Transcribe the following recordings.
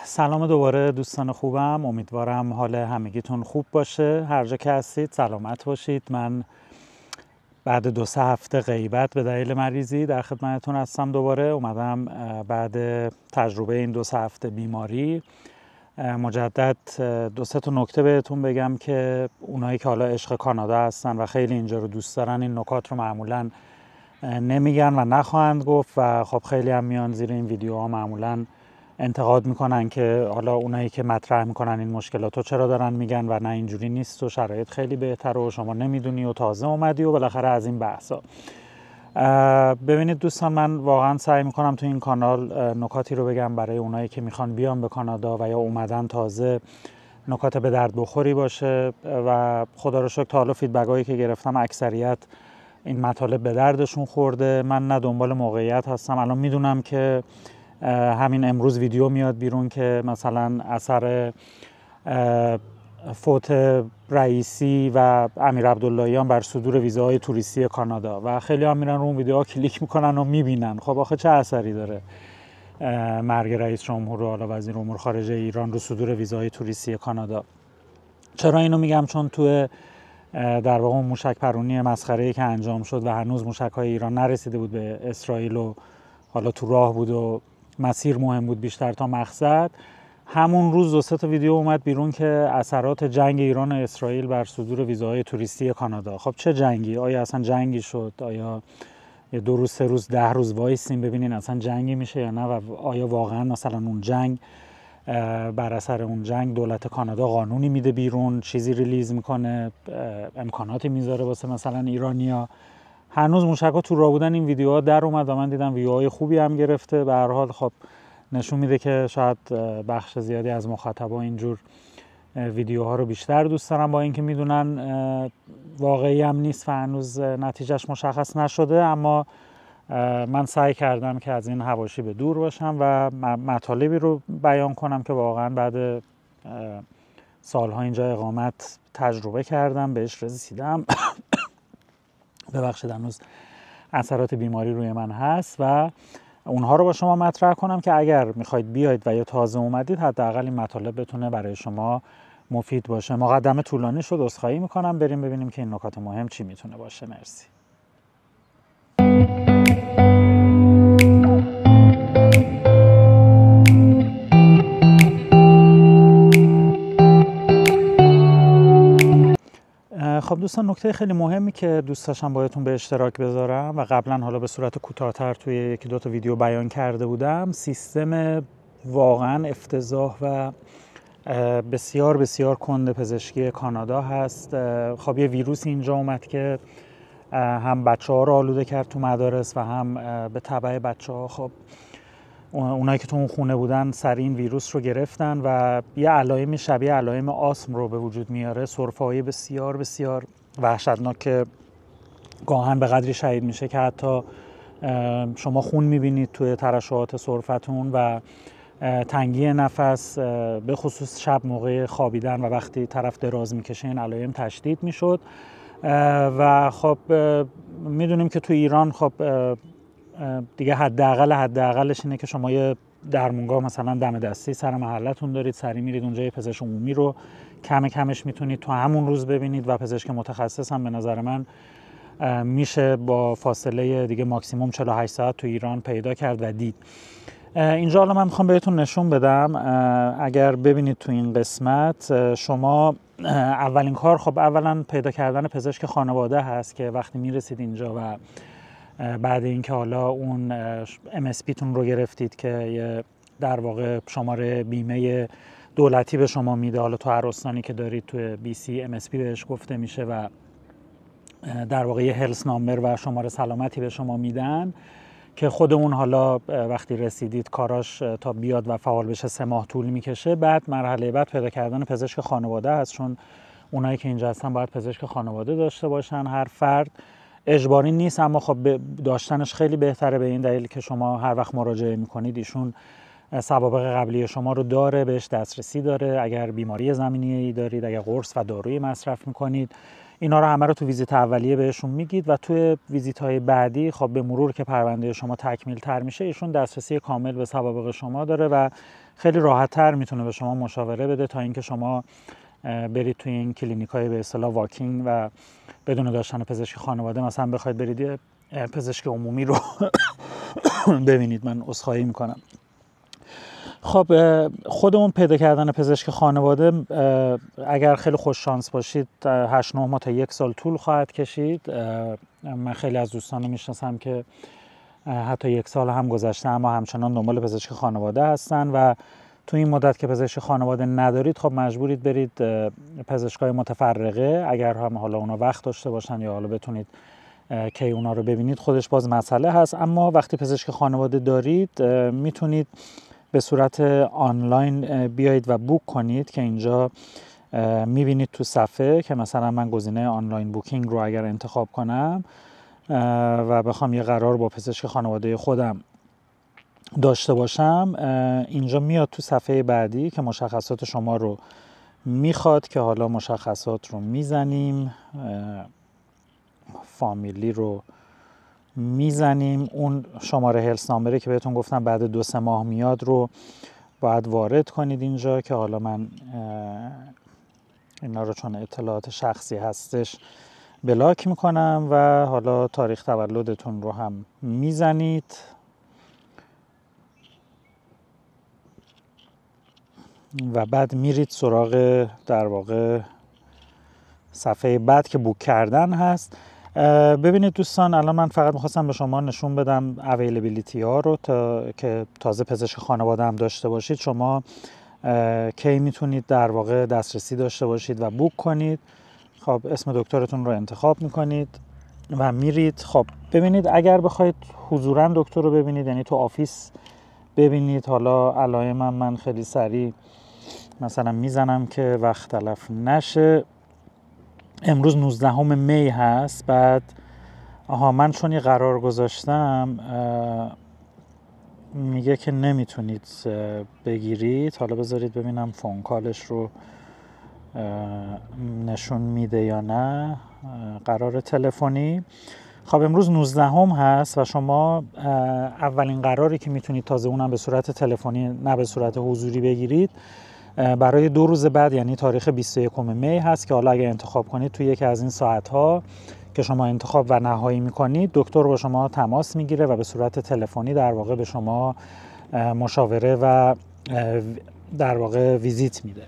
سلام دوباره دوستان خوبم، امیدوارم حال همگیتون خوب باشه. هر جا که هستید سلامت باشید. من بعد 2-3 هفته غیبت به دلیل مریضی در خدمتتون هستم. دوباره اومدم بعد تجربه این 2-3 هفته بیماری مجدد 2-3 تا نکته بهتون بگم که اونایی که حالا عشق کانادا هستن و خیلی اینجا رو دوست دارن این نکات رو معمولا نمیگن و نخواهند گفت و خب خیلی هم میان زیر این ویدیوها معمولا انتقاد میکنن که حالا اونایی که مطرح میکنن این مشکلات رو چرا دارن میگن و نه اینجوری نیست و شرایط خیلی بهتره و شما نمیدونی و تازه اومدی و بالاخره از این بحثا. ببینید دوستان، من واقعا سعی میکنم تو این کانال نکاتی رو بگم برای اونایی که میخوان بیان به کانادا و یا اومدن تازه، نکات به درد بخوری باشه و خدا رو شکر تا حالا فیدبک هایی که گرفتم اکثریت این مطالب به دردشون خورده. من نه دنبال موقعیت هستم. الان میدونم که همین امروز ویدیو میاد بیرون که مثلا اثر فوت رئیسی و امیر عبداللهیان بر صدور ویزاهای توریستی کانادا و خیلی هم میرن رو اون ویدیوها کلیک میکنن و میبینن. خب آخه چه اثری داره مرگ رئیس جمهور و حالا وزیر امور خارجه ایران رو صدور ویزاهای توریستی کانادا؟ چرا اینو میگم؟ چون تو در واقع اون موشک پرونی مسخره‌ای که انجام شد و هنوز موشک‌های ایران نرسیده بود به اسرائیل و حالا تو راه بود و مسیر مهم بود بیشتر تا مقصد، همون روز 2-3 تا ویدیو اومد بیرون که اثرات جنگ ایران و اسرائیل بر صدور ویزاهای توریستی کانادا. خب چه جنگی؟ آیا اصلا جنگی شد؟ آیا 2 روز 3 روز 10 روز وایسیم ببینین اصلا جنگی میشه یا نه؟ و آیا واقعا مثلا اون جنگ بر اثر اون جنگ دولت کانادا قانونی میده بیرون، چیزی ریلیز میکنه، امکاناتی میذاره واسه مثلا ایرانیا؟ هنوز موشک‌ها تو راه بودن این ویدیوها در اومد و من دیدم ویوهای خوبی هم گرفته. به هر حال خب نشون میده که شاید بخش زیادی از مخاطبا اینجور ویدیوها رو بیشتر دوست دارن، با اینکه میدونن واقعی هم نیست و هنوز نتیجهش مشخص نشده. اما من سعی کردم که از این حواشی به دور باشم و مطالبی رو بیان کنم که واقعا بعد سالها اینجا اقامت تجربه کردم، بهش رسیدم. ببخشید هنوز اثرات بیماری روی من هست و اونها رو با شما مطرح کنم که اگر میخواید بیاید و یا تازه اومدید حداقل این مطالب بتونه برای شما مفید باشه. مقدمه طولانی شد، عذرخواهی میکنم. بریم ببینیم که این نکات مهم چی میتونه باشه. مرسی. خب دوستان، نکته خیلی مهمی که دوست داشتم بایدتون به اشتراک بذارم و قبلا حالا به صورت کوتاه‌تر توی 1-2 تا ویدیو بیان کرده بودم، سیستم واقعا افتضاح و بسیار بسیار کند پزشکی کانادا هست. خب یه ویروس اینجا اومد که هم بچه‌ها رو آلوده کرد تو مدارس و هم به تبع بچه‌ها خب اونایی که تو اون خونه بودن سر این ویروس رو گرفتن و یه علائم شبیه علائم آسم رو به وجود میاره. سرفه‌های بسیار بسیار وحشتناک که گاهن به قدری شدید میشه که حتی شما خون میبینید توی ترشحات سرفتون و تنگی نفس، به خصوص شب موقع خوابیدن و وقتی طرف دراز میکشه این علائم تشدید میشد. و خب میدونیم که تو ایران خب دیگه حداقلش اینه که شما یه درمونگاه مثلا دم دستی سر محلتون دارید، سری میرید اونجا، یه پزشک عمومی رو کمش میتونید تو همون روز ببینید و پزشک متخصص هم به نظر من میشه با فاصله دیگه ماکسیموم 48 ساعت تو ایران پیدا کرد و دید. اینجا حالا من میخوام بهتون نشون بدم. اگر ببینید تو این قسمت شما اولین کار خب اولا پیدا کردن پزشک خانواده هست که وقتی میرسید اینجا و بعد اینکه حالا اون MSP تون رو گرفتید که در واقع شماره بیمه دولتی به شما میده، حالا تو هر استانی که دارید تو BC MSP بهش گفته میشه و در واقع یه هلس نامبر و شماره سلامتی به شما میدن که خود اون حالا وقتی رسیدید کاراش تا بیاد و فعال بشه 3 ماه طول میکشه. بعد مرحله بعد پیدا کردن پزشک خانواده هست، چون اونایی که اینجا هستن باید پزشک خانواده داشته باشن. هر فرد اجباری نیست، اما خب داشتنش خیلی بهتره به این دلیل که شما هر وقت مراجعه میکنید ایشون سوابق قبلی شما رو داره، بهش دسترسی داره. اگر بیماری زمینی دارید، اگر قرص و دارویی مصرف میکنید، اینا رو همه رو تو ویزیت اولیه بهشون میگید و توی ویزیت های بعدی خب به مرور که پرونده شما تکمیل تر میشه ایشون دسترسی کامل به سوابق شما داره و خیلی راحت‌تر میتونه به شما مشاوره بده تا اینکه شما برید توی این کلینیک‌های به اصطلاح واکینگ و بدون داشتن پزشک خانواده مثلا بخواید برید یه پزشک عمومی رو ببینید. من عذرخواهی میکنم. خب خودمون پیدا کردن پزشک خانواده اگر خیلی خوش شانس باشید 8-9 ماه تا 1 سال طول خواهد کشید. من خیلی از دوستان میشناسم که حتی 1 سال هم گذشته اما همچنان دنبال پزشک خانواده هستن و تو این مدت که پزشک خانواده ندارید خب مجبورید برید پزشکای متفرقه، اگر هم حالا اونا وقت داشته باشن یا حالا بتونید که اونا رو ببینید خودش باز مسئله هست. اما وقتی پزشک خانواده دارید میتونید به صورت آنلاین بیایید و بوک کنید که اینجا میبینید تو صفحه که مثلا من گزینه آنلاین بوکینگ رو اگر انتخاب کنم و بخوام یه قرار با پزشک خانواده خودم داشته باشم، اینجا میاد تو صفحه بعدی که مشخصات شما رو میخواد که حالا مشخصات رو میزنیم، فامیلی رو میزنیم، اون شماره هلس نامبری که بهتون گفتم بعد 2-3 ماه میاد رو باید وارد کنید اینجا که حالا من اینا رو چون اطلاعات شخصی هستش بلاک میکنم و حالا تاریخ تولدتون رو هم میزنید و بعد میرید سراغ در واقع صفحه بعد که بوک کردن هست. ببینید دوستان، الان من فقط میخواستم به شما نشون بدم اویلیبیلیتی ها رو تا که تازه پزشک خانواده هم داشته باشید شما کی میتونید در واقع دسترسی داشته باشید و بوک کنید. خب اسم دکترتون رو انتخاب میکنید و میرید. خب ببینید اگر بخواید حضوراً دکتر رو ببینید یعنی تو آفیس ببینید، حالا علائم من خیلی سریع مثلا میزنم که وقت تلف نشه. امروز 19 می هست. بعد من چون یه قرار گذاشتم میگه که نمیتونید بگیرید. حالا بذارید ببینم فون کالش رو نشون میده یا نه. قرار تلفنی. خب امروز 19 هست و شما اولین قراری که میتونید تازه اونم به صورت تلفنی نه به صورت حضوری بگیرید برای 2 روز بعد یعنی تاریخ 21 می هست که حالا اگه انتخاب کنید توی یکی از این ساعت‌ها که شما انتخاب و نهایی میکنید دکتر با شما تماس میگیره و به صورت تلفنی در واقع به شما مشاوره و در واقع ویزیت میده.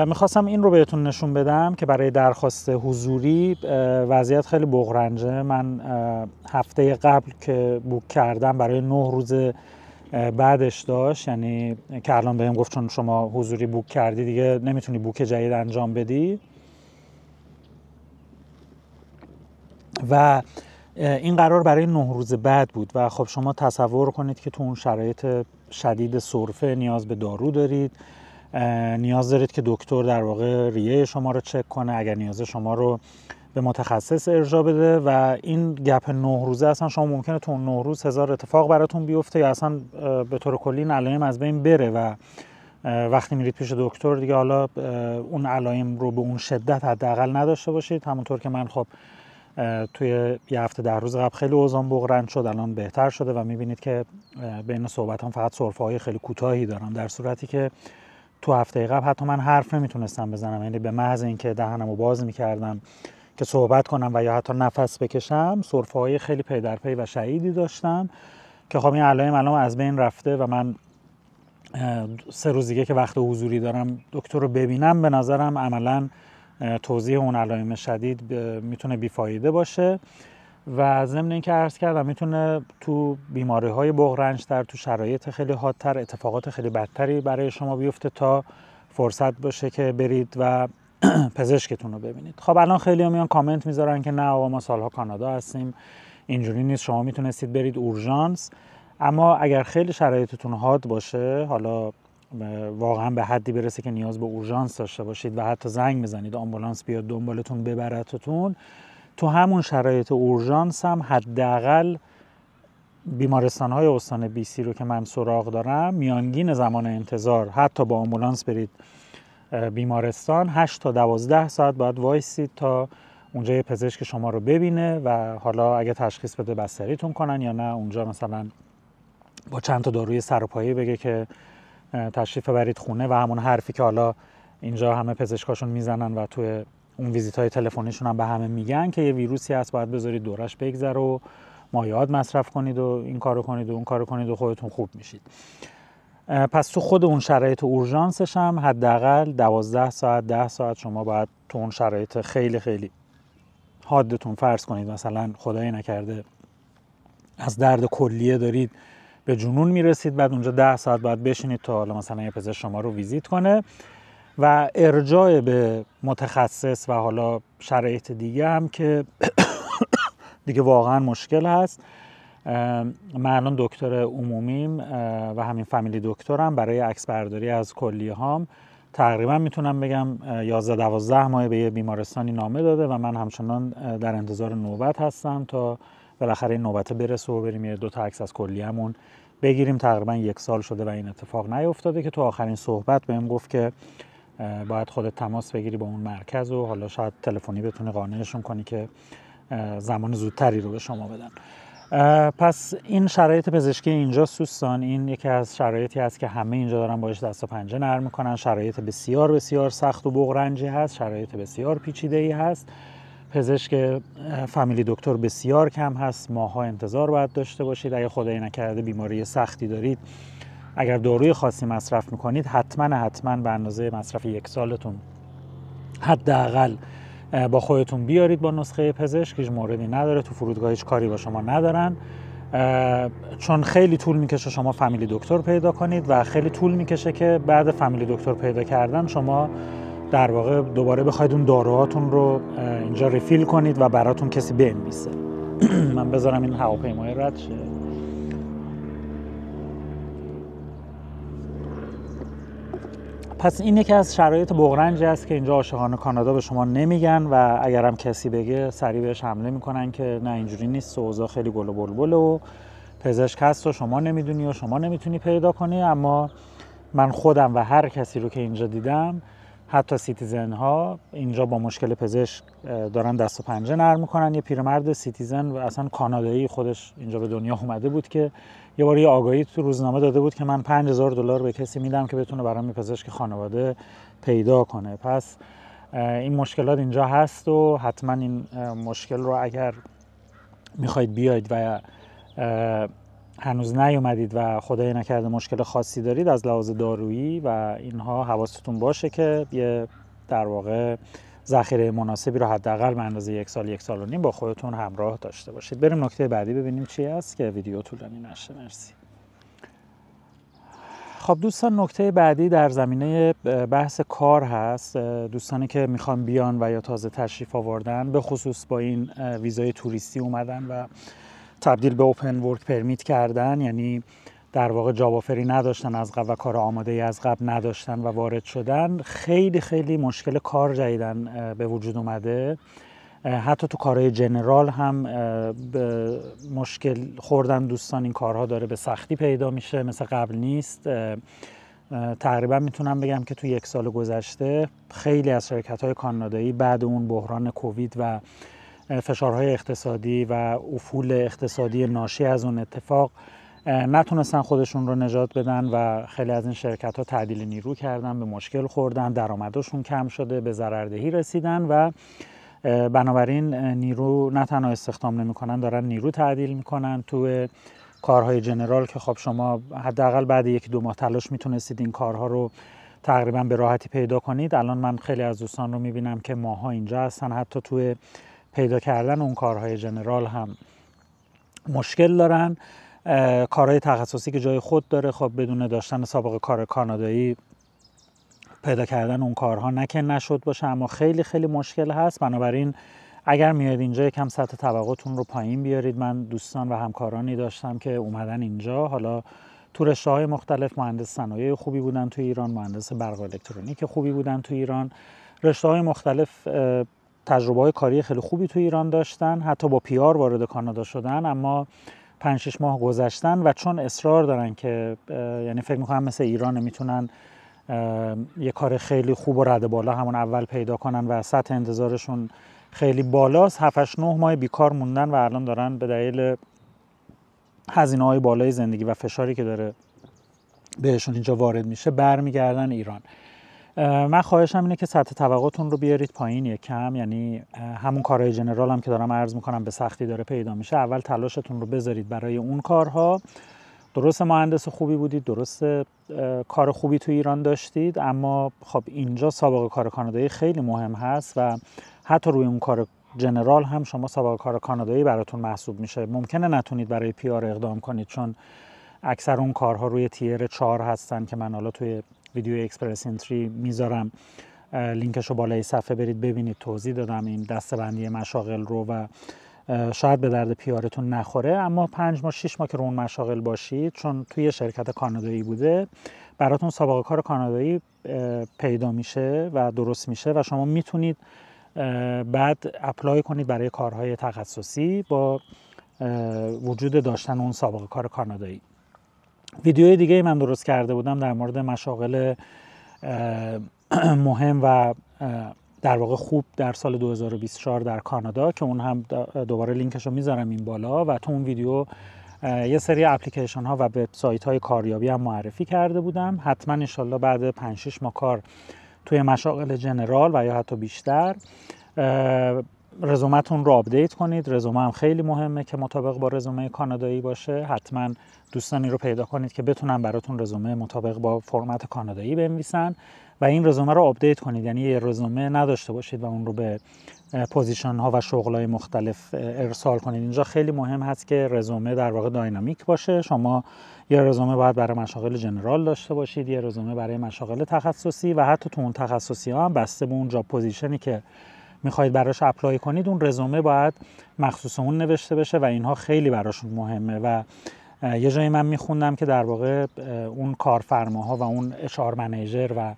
میخواستم این رو بهتون نشون بدم که برای درخواست حضوری وضعیت خیلی بغرنجه. من هفته قبل که بوک کردم برای 9 روز بعدش داشت، یعنی که الان بهم گفت چون شما حضوری بوک کردی دیگه نمیتونی بوک جدید انجام بدی و این قرار برای 9 روز بعد بود و خب شما تصور کنید که تو اون شرایط شدید سرفه نیاز به دارو دارید، نیاز دارید که دکتر در واقع ریه شما رو چک کنه، اگر نیازه شما رو به متخصص ارجاع بده و این گپ 9 روزه اصلا شما ممکنه تو اون 9 روز 1000 اتفاق براتون بیفته یا اصلا به طور کلی این علائم از بین بره و وقتی میرید پیش دکتر دیگه حالا اون علائم رو به اون شدت حداقل نداشته باشید. همونطور که من خب توی یه هفته 10 روز قبل خیلی اوضاعم بغرنج شد، الان بهتر شده و میبینید که بین صحبتام فقط سرفه‌های خیلی کوتاهی دارم، در صورتی که تو هفته قبل حتی من حرف نمیتونستم بزنم، یعنی به محض اینکه دهنمو باز میکردم که صحبت کنم و یا حتی نفس بکشم سرفه‌های خیلی پی در پی و شدیدی داشتم که خب این علائم الان از بین رفته و من 3 روز دیگه که وقت حضوری دارم دکتر رو ببینم به نظرم عملاً توضیح اون علائم شدید میتونه بیفایده باشه و ضمن اینکه عرض کردم میتونه تو بیماری‌های بغرنج‌تر تو شرایط خیلی حادتر اتفاقات خیلی بدتری برای شما بیفته تا فرصت باشه که برید و پزشکتون رو ببینید. خب الان خیلی میان کامنت میذارن که نه آقا ما سالها کانادا هستیم، اینجوری نیست، شما میتونستید برید اورژانس. اما اگر خیلی شرایطتون حاد باشه، حالا واقعا به حدی برسه که نیاز به اورژانس داشته باشید و حتی زنگ بزنید آمبولانس بیاد دنبالتون ببرتتون، تو همون شرایط اورژانس هم حداقل بیمارستان‌های استان BC رو که من سراغ دارم میانگین زمان انتظار حتی با آمبولانس برید بیمارستان 8 تا 12 ساعت باید وایسید تا اونجا یه پزشک شما رو ببینه و حالا اگه تشخیص بده بستریتون کنن یا نه اونجا مثلا با چند تا داروی سر و پایه بگه که تشریف ببرید خونه و همون حرفی که حالا اینجا همه پزشکاشون میزنن و توی اون ویزیت‌های تلفنیشون هم به همه میگن که یه ویروسی هست باید بذارید دورش بگذره و مایعات مصرف کنید و این کارو کنید و اون کارو کنید و خودتون خوب میشید. پس تو خود اون شرایط اورژانسش هم حداقل 12 ساعت 10 ساعت شما باید تو اون شرایط خیلی خیلی حادتون، فرض کنید مثلا خدای نکرده از درد کلیه دارید به جنون میرسید، بعد اونجا 10 ساعت باید بشینید تا حالا مثلا یه پزشک شما رو ویزیت کنه و ارجاع به متخصص و حالا شرایط دیگه هم که دیگه واقعا مشکل هست. من الان دکتر عمومیم و همین فامیلی دکترم، برای عکس برداری از کلیه هام تقریبا میتونم بگم 11-12 ماه به یه بیمارستانی نامه داده و من همچنان در انتظار نوبت هستم تا بالاخره این نوبت برسه و بریم یه 2 تا عکس از کلیه‌مون بگیریم. تقریبا 1 سال شده و این اتفاق نیفتاده که تو آخرین صحبت بهم گفت که باید خودت تماس بگیری با اون مرکز و حالا شاید تلفنی بتونی قانعشون کنی که زمان زودتری رو به شما بدن. پس این شرایط پزشکی اینجاست دوستان. این یکی از شرایطی هست که همه اینجا دارن باش دست و پنجه نرم میکنن. شرایط بسیار بسیار سخت و بغرنجی هست، شرایط بسیار پیچیده‌ای هست. پزشک فامیلی دکتر بسیار کم هست، ماها انتظار باید داشته باشید. اگه خدای نکرده بیماری سختی دارید، اگر داروی خاصی مصرف میکنید، حتما به اندازه مصرف 1 سالتون حداقل با خودتون بیارید با نسخه پزشک. هیچ موردی نداره، تو فرودگاه هیچ کاری با شما ندارن، چون خیلی طول میکشه شما فامیلی دکتر پیدا کنید و خیلی طول میکشه که بعد فامیلی دکتر پیدا کردن شما در واقع دوباره بخواید اون داروهاتون رو اینجا ریفیل کنید و براتون کسی بنویسه. من بذارم این هواپیمای رد شه. پس این یکی از شرایط بغرنجی است که اینجا عاشقان کانادا به شما نمیگن و اگرم کسی بگه سریع بهش حمله میکنن که نه اینجوری نیست و اوضاع خیلی گل و بلبل و پزشک هست و شما نمیدونی و شما nemiتونی پیدا کنی. اما من خودم و هر کسی رو که اینجا دیدم، حتی سیتیزن ها اینجا با مشکل پزشک دارن دست و پنجه نرم میکنن. یه پیرمرد سیتیزن و اصلا کانادایی خودش اینجا به دنیا اومده بود که یه بار یه آگاهی تو روزنامه داده بود که من $5000 به کسی میدم که بتونه برام یه پزشک خانواده پیدا کنه. پس این مشکلات اینجا هست و حتما این مشکل رو اگر میخواید بیاید و هنوز نیومدید و خدای نکرده مشکل خاصی دارید از لحاظ دارویی و اینها، حواستون باشه که یه در واقع ذخیره مناسبی رو حداقل به اندازه 1 سال 1.5 سال با خودتون همراه داشته باشید. بریم نکته بعدی ببینیم چی هست که ویدیو طولانی نشه. مرسی. خب دوستان، نکته بعدی در زمینه بحث کار هست. دوستانی که میخوان بیان و یا تازه تشریف آوردن، به خصوص با این ویزای توریستی اومدن و تبدیل به اوپن ورک پرمیت کردن، یعنی در واقع جاب آفری نداشتن از قبل و کار آماده ای از قبل نداشتن و وارد شدن، خیلی خیلی مشکل کار جدیدن به وجود اومده. حتی تو کارهای جنرال هم به مشکل خوردن دوستان. این کارها داره به سختی پیدا میشه، مثل قبل نیست. تقریبا میتونم بگم که تو 1 سال گذشته خیلی از شرکت‌های کانادایی بعد اون بحران کووید و فشارهای اقتصادی و افول اقتصادی ناشی از اون اتفاق نتونستن خودشون رو نجات بدن و خیلی از این شرکت‌ها تعدیل نیرو کردن، به مشکل خوردن، درآمدشون کم شده، به ضرردهی رسیدن و بنابراین نیرو نه تنها استخدام نمی‌کنن، دارن نیرو تعدیل می‌کنن تو کارهای جنرال که خب شما حداقل بعد 1-2 ماه تلاش میتونستید این کارها رو تقریبا به راحتی پیدا کنید. الان من خیلی از دوستان رو میبینم که ماها اینجا هستن، حتی توی پیدا کردن اون کارهای جنرال هم مشکل دارن. کارهای تخصصی که جای خود داره، خب بدون داشتن سابقه کار کانادایی پیدا کردن اون کارها نشد باشه، اما خیلی خیلی مشکل هست. بنابراین اگر میاد اینجا یکم سطح طبقاتون رو پایین بیارید. من دوستان و همکارانی داشتم که اومدن اینجا، حالا تو رشته‌های مختلف، مهندس صنایع خوبی بودن تو ایران، مهندس برق و الکترونیک خوبی بودن تو ایران، رشته‌های مختلف تجربه‌های کاری خیلی خوبی تو ایران داشتن، حتی با PR وارد کانادا شدن، اما 5-6 ماه گذشتن و چون اصرار دارن که یعنی فکر می‌کنم مثل ایران میتونن یه کار خیلی خوب و رد بالا همون اول پیدا کنن و سطح انتظارشون خیلی بالاست، 7-8-9 ماه بیکار موندن و الان دارن به دلیل هزینه‌های بالای زندگی و فشاری که داره بهشون اینجا وارد میشه برمیگردن ایران. من خواهشم اینه که سطح توقعتون رو بیارید پایین یکم، یعنی همون کارهای جنرال هم که دارم عرض میکنم به سختی داره پیدا میشه، اول تلاشتون رو بذارید برای اون کارها. درست مهندس خوبی بودید، درست کار خوبی تو ایران داشتید، اما خب اینجا سابقه کار کانادایی خیلی مهم هست و حتی روی اون کار جنرال هم شما سابقه کار کانادایی براتون محسوب میشه. ممکنه نتونید برای PR اقدام کنید چون اکثر اون کارها روی تیر 4 هستن که من حالا توی ویدیو اکسپرس انتری میذارم، لینکشو بالای صفحه برید ببینید، توضیح دادم این دسته‌بندی مشاغل رو و شاید به درد پیارتون نخوره. اما 5 ماه 6 ماه که رو اون مشاغل باشید، چون توی شرکت کانادایی بوده، براتون سابقه کار کانادایی پیدا میشه و درست میشه و شما میتونید بعد اپلای کنید برای کارهای تخصصی با وجود داشتن اون سابقه کار کانادایی. ویدیوی دیگه من درست کرده بودم در مورد مشاغل مهم و در واقع خوب در سال 2024 در کانادا که اون هم دوباره لینکش رو میذارم این بالا و تو اون ویدیو یه سری اپلیکیشن ها و وبسایت های کاریابی هم معرفی کرده بودم. حتما انشالله بعد 5-6 ماه کار توی مشاغل جنرال و یا حتی بیشتر رزومتون رو آپدیت کنید. رزومه هم خیلی مهمه که مطابق با رزومه کانادایی باشه. حتما دوستانی رو پیدا کنید که بتونن براتون رزومه مطابق با فرمت کانادایی بنویسن و این رزومه رو آپدیت کنید، یعنی یه رزومه نداشته باشید و اون رو به پوزیشن ها و شغل های مختلف ارسال کنید. اینجا خیلی مهم هست که رزومه در واقع داینامیک باشه. شما یه رزومه باید برای مشاغل جنرال داشته باشید، یه رزومه برای مشاغل تخصصی و حتی تو اون تخصصی ها هم بسته به اون جاب پوزیشنی که میخواید براش اپلای کنید اون رزومه باید مخصوص اون نوشته بشه و اینها خیلی براشون مهمه. و یه جایی من میخوندم که در واقع اون کارفرماها و اون HR منیجر و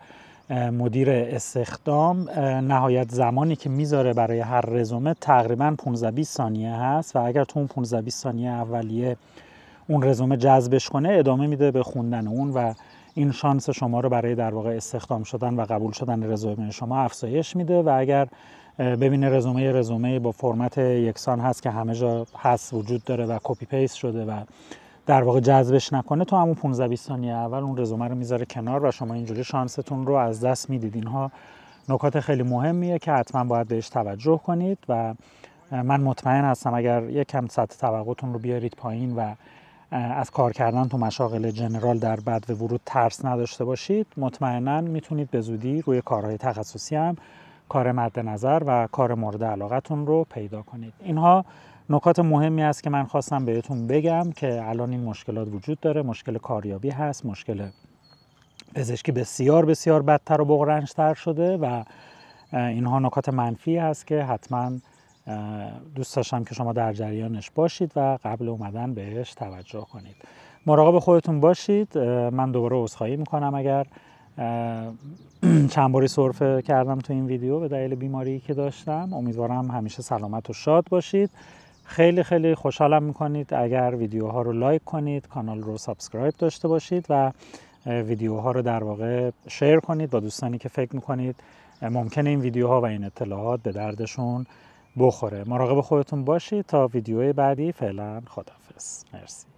مدیر استخدام نهایت زمانی که میذاره برای هر رزومه تقریبا 15-20 ثانیه هست و اگر تو اون 15-20 ثانیه اولیه اون رزومه جذبش کنه ادامه میده به خوندن اون و این شانس شما رو برای در واقع استخدام شدن و قبول شدن رزومه شما افزایش میده. و اگر ببینه رزومه با فرمت یکسان هست که همه جا هست وجود داره و کپی پیست شده و در واقع جذبش نکنه، تو همون 15-20 ثانیه اول اون رزومه رو میذاره کنار و شما اینجوری شانستون رو از دست میدید. اینها نکات خیلی مهمیه که حتما باید بهش توجه کنید و من مطمئن هستم اگر یکم سطح توقعتون رو بیارید پایین و از کار کردن تو مشاغل جنرال در بدو ورود ترس نداشته باشید، مطمئنا میتونید به زودی روی کارهای تخصصی هم کار مد نظر و کار مورد علاقتون رو پیدا کنید. اینها نکات مهمی است که من خواستم بهتون بگم که الان این مشکلات وجود داره. مشکل کاریابی هست، مشکل پزشکی بسیار بسیار بدتر و بغرنج‌تر شده و اینها نکات منفی هست که حتما دوست داشتم که شما در جریانش باشید و قبل اومدن بهش توجه کنید. مراقب خودتون باشید. من دوباره عذرخواهی میکنم اگر چند باری سرفه کردم تو این ویدیو به دلیل بیماری که داشتم. امیدوارم همیشه سلامت و شاد باشید. خیلی خیلی خوشحالم میکنید اگر ویدیوها رو لایک کنید، کانال رو سابسکرایب داشته باشید و ویدیوها رو در واقع شیر کنید با دوستانی که فکر میکنید ممکنه این ویدیوها و این اطلاعات به دردشون بخوره. مراقب خودتون باشید تا ویدیوی بعدی. فعلا خداحافظ. مرسی.